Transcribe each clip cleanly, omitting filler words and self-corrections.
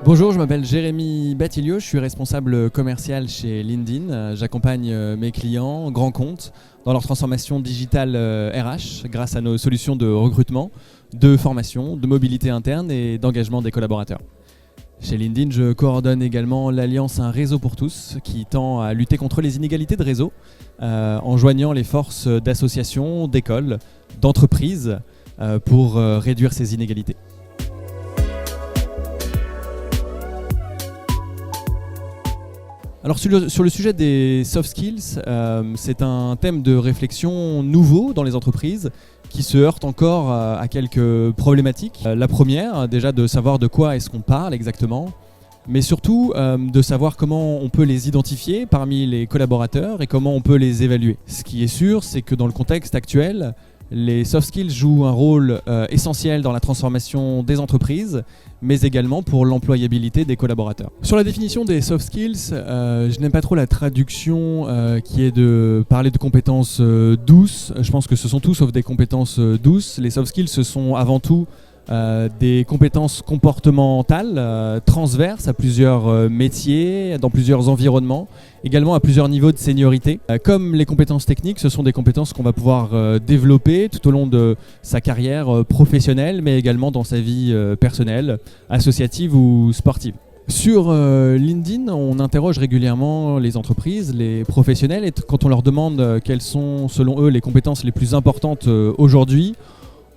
Bonjour, je m'appelle Jérémy Batilio, je suis responsable commercial chez LinkedIn. J'accompagne mes clients, grands comptes, dans leur transformation digitale RH grâce à nos solutions de recrutement, de formation, de mobilité interne et d'engagement des collaborateurs. Chez LinkedIn, je coordonne également l'Alliance Un Réseau pour tous qui tend à lutter contre les inégalités de réseau en joignant les forces d'associations, d'écoles, d'entreprises pour réduire ces inégalités. Alors sur le sujet des soft skills, c'est un thème de réflexion nouveau dans les entreprises qui se heurte encore à quelques problématiques. La première, déjà de savoir de quoi est-ce qu'on parle exactement, mais surtout de savoir comment on peut les identifier parmi les collaborateurs et comment on peut les évaluer. Ce qui est sûr, c'est que dans le contexte actuel, les soft skills jouent un rôle essentiel dans la transformation des entreprises, mais également pour l'employabilité des collaborateurs. Sur la définition des soft skills, je n'aime pas trop la traduction qui est de parler de compétences douces. Je pense que ce sont tout sauf des compétences douces. Les soft skills, ce sont avant tout des compétences comportementales transverses à plusieurs métiers, dans plusieurs environnements, également à plusieurs niveaux de seniorité. Comme les compétences techniques, ce sont des compétences qu'on va pouvoir développer tout au long de sa carrière professionnelle, mais également dans sa vie personnelle, associative ou sportive. Sur LinkedIn, on interroge régulièrement les entreprises, les professionnels, et quand on leur demande quelles sont selon eux les compétences les plus importantes aujourd'hui,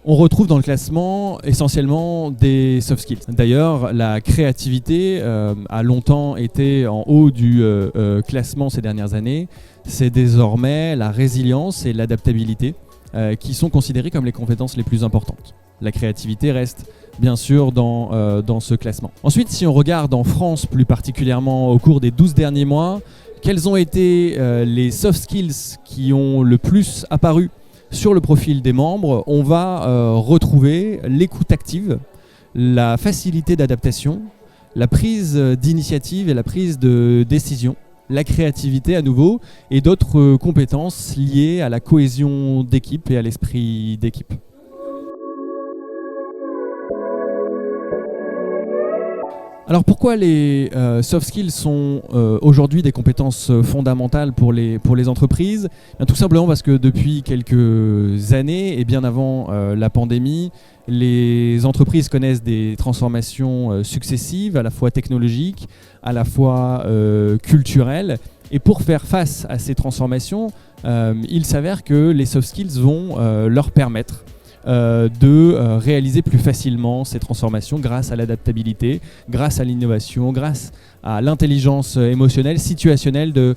on retrouve dans le classement essentiellement des soft skills. D'ailleurs, la créativité a longtemps été en haut du classement ces dernières années. C'est désormais la résilience et l'adaptabilité qui sont considérées comme les compétences les plus importantes. La créativité reste bien sûr dans ce classement. Ensuite, si on regarde en France plus particulièrement au cours des 12 derniers mois, quels ont été les soft skills qui ont le plus apparu sur le profil des membres, on va retrouver l'écoute active, la facilité d'adaptation, la prise d'initiative et la prise de décision, la créativité à nouveau et d'autres compétences liées à la cohésion d'équipe et à l'esprit d'équipe. Alors pourquoi les soft skills sont aujourd'hui des compétences fondamentales pour les entreprises ? Bien, tout simplement parce que depuis quelques années et bien avant la pandémie, les entreprises connaissent des transformations successives, à la fois technologiques, à la fois culturelles. Et pour faire face à ces transformations, il s'avère que les soft skills vont leur permettre de réaliser plus facilement ces transformations grâce à l'adaptabilité, grâce à l'innovation, grâce à l'intelligence émotionnelle, situationnelle de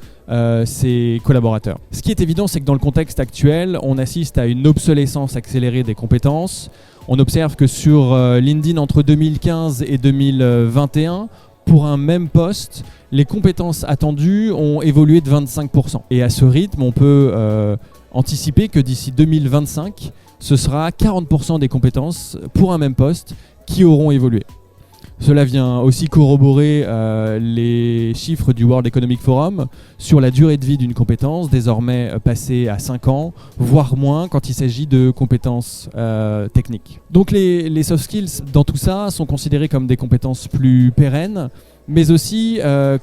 ses collaborateurs. Ce qui est évident, c'est que dans le contexte actuel, on assiste à une obsolescence accélérée des compétences. On observe que sur LinkedIn, entre 2015 et 2021, pour un même poste, les compétences attendues ont évolué de 25%. Et à ce rythme, on peut anticiper que d'ici 2025, ce sera 40% des compétences pour un même poste qui auront évolué. Cela vient aussi corroborer les chiffres du World Economic Forum sur la durée de vie d'une compétence, désormais passée à 5 ans, voire moins quand il s'agit de compétences techniques. Donc les soft skills dans tout ça sont considérés comme des compétences plus pérennes, mais aussi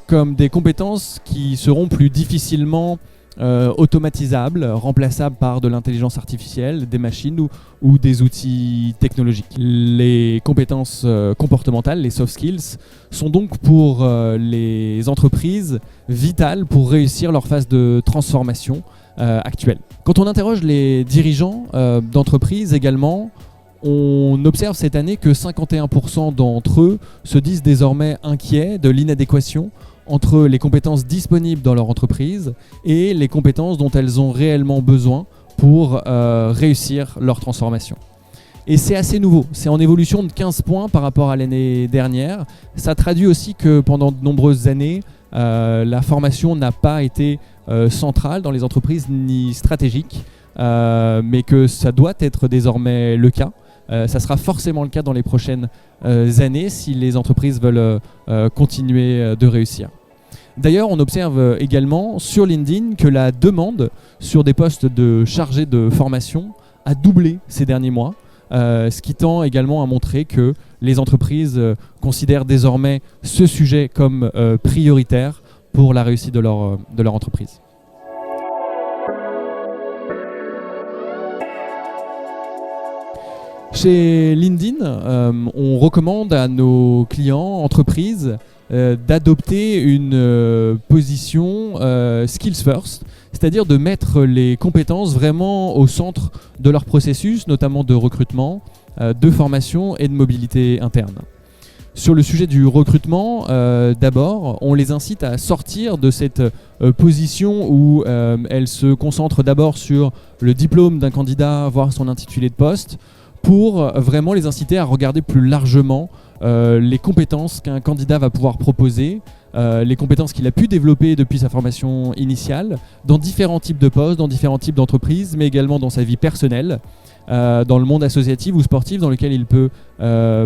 comme des compétences qui seront plus difficilement automatisables, remplaçables par de l'intelligence artificielle, des machines ou des outils technologiques. Les compétences comportementales, les soft skills, sont donc pour les entreprises vitales pour réussir leur phase de transformation actuelle. Quand on interroge les dirigeants d'entreprises également, on observe cette année que 51% d'entre eux se disent désormais inquiets de l'inadéquation entre les compétences disponibles dans leur entreprise et les compétences dont elles ont réellement besoin pour réussir leur transformation. Et c'est assez nouveau, c'est en évolution de 15 points par rapport à l'année dernière. Ça traduit aussi que pendant de nombreuses années, la formation n'a pas été centrale dans les entreprises ni stratégique, mais que ça doit être désormais le cas. Ça sera forcément le cas dans les prochaines années si les entreprises veulent continuer de réussir. D'ailleurs, on observe également sur LinkedIn que la demande sur des postes de chargés de formation a doublé ces derniers mois, ce qui tend également à montrer que les entreprises considèrent désormais ce sujet comme prioritaire pour la réussite de leur entreprise. Chez LinkedIn, on recommande à nos clients, entreprises, d'adopter une position skills first, c'est-à-dire de mettre les compétences vraiment au centre de leur processus, notamment de recrutement, de formation et de mobilité interne. Sur le sujet du recrutement, d'abord, on les incite à sortir de cette position où elles se concentrent d'abord sur le diplôme d'un candidat, voire son intitulé de poste, pour vraiment les inciter à regarder plus largement les compétences qu'un candidat va pouvoir proposer, les compétences qu'il a pu développer depuis sa formation initiale, dans différents types de postes, dans différents types d'entreprises, mais également dans sa vie personnelle, dans le monde associatif ou sportif dans lequel il peut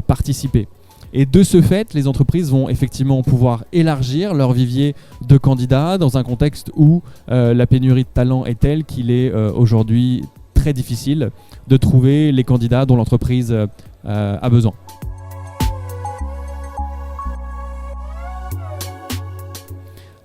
participer. Et de ce fait, les entreprises vont effectivement pouvoir élargir leur vivier de candidats dans un contexte où la pénurie de talent est telle qu'il est aujourd'hui très difficile de trouver les candidats dont l'entreprise a besoin.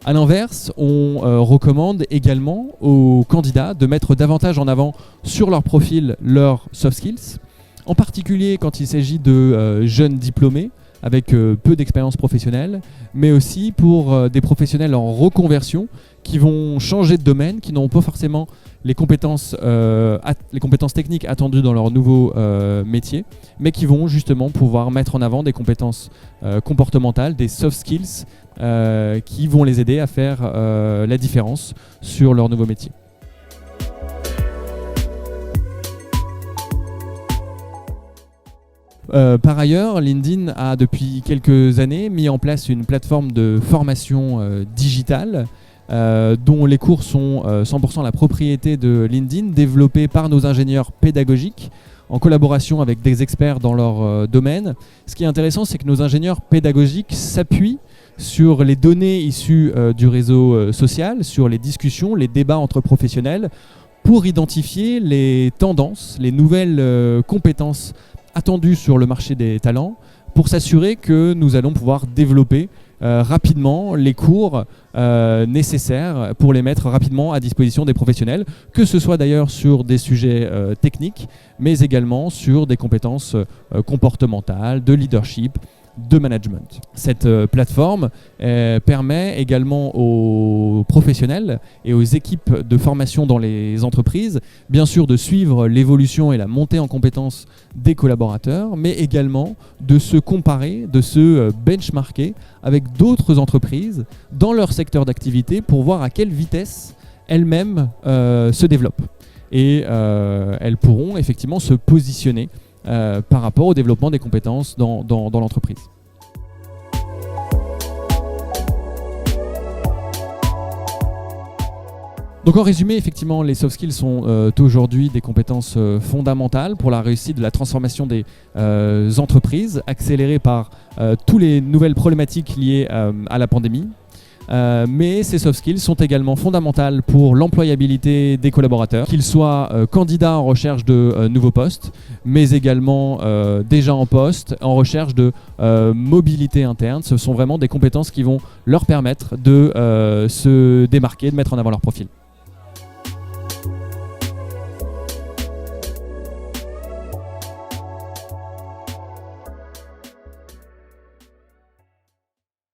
A l'inverse, on recommande également aux candidats de mettre davantage en avant sur leur profil leurs soft skills, en particulier quand il s'agit de jeunes diplômés avec peu d'expérience professionnelle, mais aussi pour des professionnels en reconversion qui vont changer de domaine, qui n'ont pas forcément les compétences techniques attendues dans leur nouveau métier, mais qui vont justement pouvoir mettre en avant des compétences comportementales, des soft skills, qui vont les aider à faire la différence sur leur nouveau métier. Par ailleurs, LinkedIn a depuis quelques années mis en place une plateforme de formation digitale dont les cours sont 100% la propriété de LinkedIn, développés par nos ingénieurs pédagogiques en collaboration avec des experts dans leur domaine. Ce qui est intéressant, c'est que nos ingénieurs pédagogiques s'appuient sur les données issues du réseau social, sur les discussions, les débats entre professionnels, pour identifier les tendances, les nouvelles compétences attendues sur le marché des talents, pour s'assurer que nous allons pouvoir développer rapidement les cours nécessaires pour les mettre rapidement à disposition des professionnels, que ce soit d'ailleurs sur des sujets techniques, mais également sur des compétences comportementales, de leadership, de management. Cette plateforme permet également aux professionnels et aux équipes de formation dans les entreprises, bien sûr de suivre l'évolution et la montée en compétences des collaborateurs, mais également de se comparer, de se benchmarker avec d'autres entreprises dans leur secteur d'activité pour voir à quelle vitesse elles-mêmes se développent. Et elles pourront effectivement se positionner par rapport au développement des compétences dans l'entreprise. Donc en résumé, effectivement, les soft skills sont aujourd'hui des compétences fondamentales pour la réussite de la transformation des entreprises, accélérée par toutes les nouvelles problématiques liées à la pandémie. Mais ces soft skills sont également fondamentales pour l'employabilité des collaborateurs, qu'ils soient candidats en recherche de nouveaux postes, mais également déjà en poste, en recherche de mobilité interne. Ce sont vraiment des compétences qui vont leur permettre de se démarquer, de mettre en avant leur profil.